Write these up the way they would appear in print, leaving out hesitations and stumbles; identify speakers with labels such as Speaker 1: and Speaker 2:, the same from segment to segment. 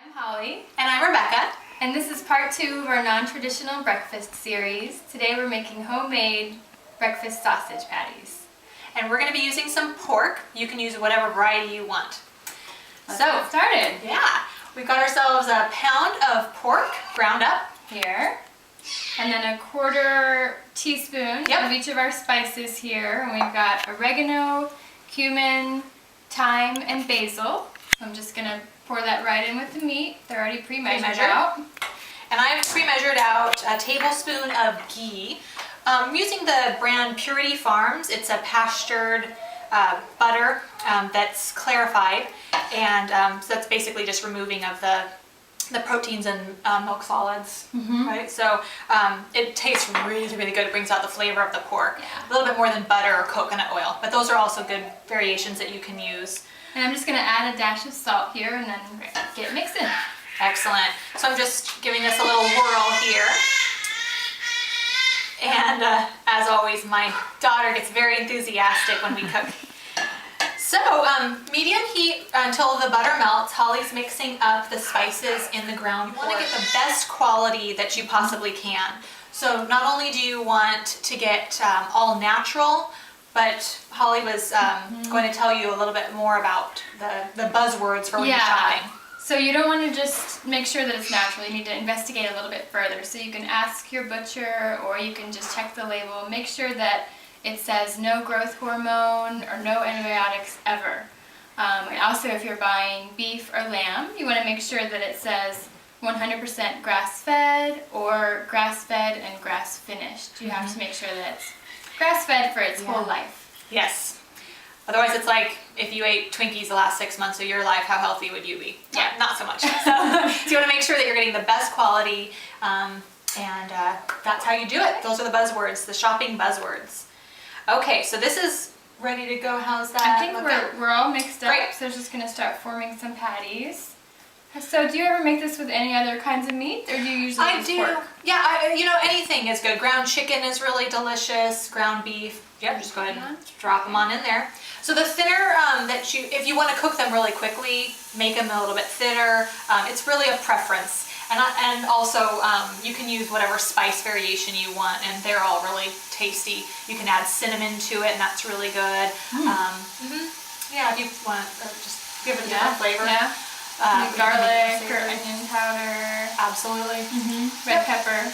Speaker 1: I'm Holly.
Speaker 2: And I'm Rebecca.
Speaker 1: And this is part 2 of our non-traditional breakfast series. Today we're making homemade breakfast sausage patties.
Speaker 2: And we're going to be using some pork. You can use whatever variety you want.
Speaker 1: Let's get started.
Speaker 2: Yeah, we've got ourselves a pound of pork ground up.
Speaker 1: Here. And then a 1/4 teaspoon of each of our spices here. And we've got oregano, cumin, thyme, and basil. So I'm just going to pour that right in with the meat. They're already pre-measured out.
Speaker 2: And I've pre-measured out a tablespoon of ghee. I'm using the brand Purity Farms. It's a pastured butter that's clarified. And so that's basically just removing of the proteins and milk solids, right? So it tastes really, really good. It brings out the flavor of the pork. A little bit more than butter or coconut oil, but those are also good variations that you can use.
Speaker 1: And I'm just going to add a dash of salt here and then get mixing.
Speaker 2: Excellent. So I'm just giving this a little whirl here. And as always, my daughter gets very enthusiastic when we cook. So medium heat until the butter melts. Holly's mixing up the spices in the ground. You want to get the best quality that you possibly can. So not only do you want to get all natural, but Holly was going to tell you a little bit more about the buzzwords for when you're shopping.
Speaker 1: So you don't want to just make sure that it's natural. You need to investigate a little bit further. So you can ask your butcher or you can just check the label. Make sure that it says no growth hormone or no antibiotics ever. And also if you're buying beef or lamb, you want to make sure that it says 100% grass-fed or grass-fed and grass-finished. You have to make sure that it's grass-fed for its whole life.
Speaker 2: Yes. Otherwise it's like if you ate Twinkies the last 6 months of your life, how healthy would you be? Yeah, not so much. So you want to make sure that you're getting the best quality and that's how you do it. Those are the buzzwords, the shopping buzzwords. Okay, so this is ready to go. How's that?
Speaker 1: I think we're all mixed up. Great. So I'm just going to start forming some patties. So do you ever make this with any other kinds of meat, or do you usually use pork?
Speaker 2: Yeah, you know, anything is good. Ground chicken is really delicious. Ground beef. Yeah, just go ahead and drop them on in there. So the thinner if you want to cook them really quickly, make them a little bit thinner. It's really a preference. And also you can use whatever spice variation you want, and they're all really tasty. You can add cinnamon to it, and that's really good. Yeah, if you want to just give it a different flavor.
Speaker 1: Yeah. Garlic or onion powder.
Speaker 2: Absolutely.
Speaker 1: Red pepper.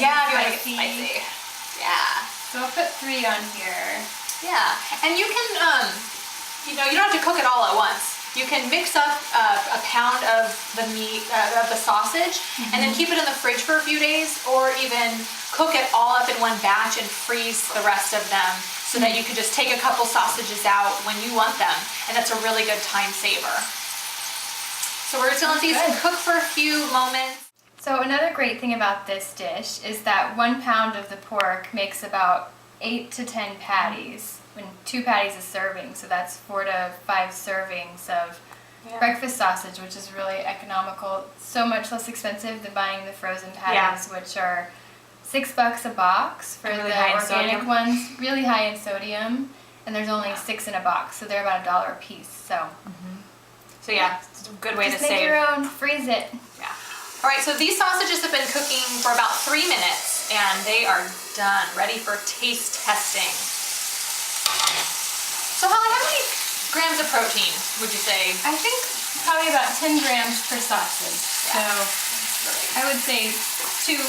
Speaker 2: Yeah, if you want to get spicy. Yeah.
Speaker 1: So I'll put 3 on here.
Speaker 2: Yeah, and you can, you know, you don't have to cook it all at once. You can mix up a pound of the meat, of the sausage, and then keep it in the fridge for a few days, or even cook it all up in one batch and freeze the rest of them so that you can just take a couple sausages out when you want them, and that's a really good time saver. So we're just gonna let these cook for a few moments.
Speaker 1: So another great thing about this dish is that 1 pound of the pork makes about 8 to 10 patties. When 2 patties a serving, so that's 4 to 5 servings of breakfast sausage, which is really economical. So much less expensive than buying the frozen patties, which are $6 a box for the organic ones. Really high in sodium, and there's only 6 in a box, so they're about $1 a piece. So,
Speaker 2: so yeah, it's a good way to save.
Speaker 1: Just make your own, freeze it.
Speaker 2: Yeah. All right, so these sausages have been cooking for about 3 minutes, and they are done, ready for taste testing. So Holly, how many grams of protein would you say?
Speaker 1: I think probably about 10 grams per sausage. So I would say 2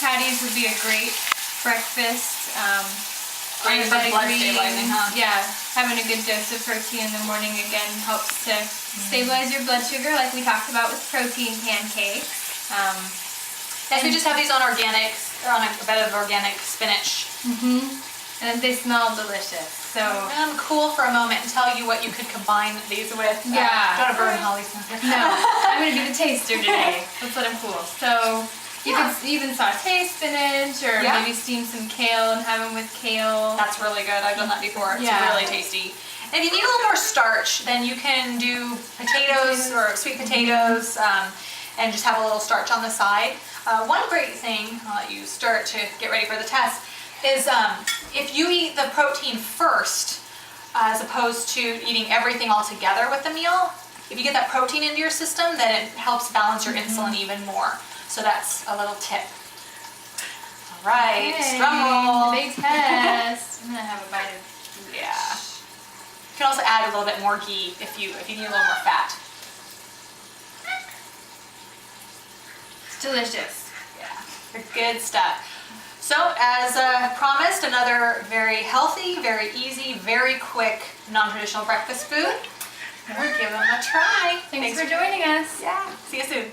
Speaker 1: patties would be a great breakfast.
Speaker 2: Great for blood stabilizing, huh?
Speaker 1: Yeah, having a good dose of protein in the morning again helps to stabilize your blood sugar, like we talked about with protein pancakes.
Speaker 2: And we just have these on organics, on a bed of organic spinach.
Speaker 1: And they smell delicious. So
Speaker 2: I'm cool for a moment and tell you what you could combine these with.
Speaker 1: Yeah.
Speaker 2: Don't want to burn Holly's.
Speaker 1: No, I'm going to be the taster today. Let's let I'm cool. So you could even saute spinach or maybe steam some kale and have them with kale.
Speaker 2: That's really good. I've done that before. It's really tasty. And if you need a little more starch, then you can do potatoes or sweet potatoes and just have a little starch on the side. One great thing, I'll let you start to get ready for the test, is if you eat the protein first, as opposed to eating everything all together with the meal, if you get that protein into your system, then it helps balance your insulin even more. So that's a little tip. All right,
Speaker 1: Okay,
Speaker 2: drum roll.
Speaker 1: big test. I'm gonna have a bite of.
Speaker 2: Yeah. You can also add a little bit more ghee if you need a little more fat.
Speaker 1: It's delicious.
Speaker 2: Yeah, good stuff. So as promised, another very healthy, very easy, very quick, non-traditional breakfast food. We're giving them a try.
Speaker 1: Thanks for joining us.
Speaker 2: Yeah, see you soon.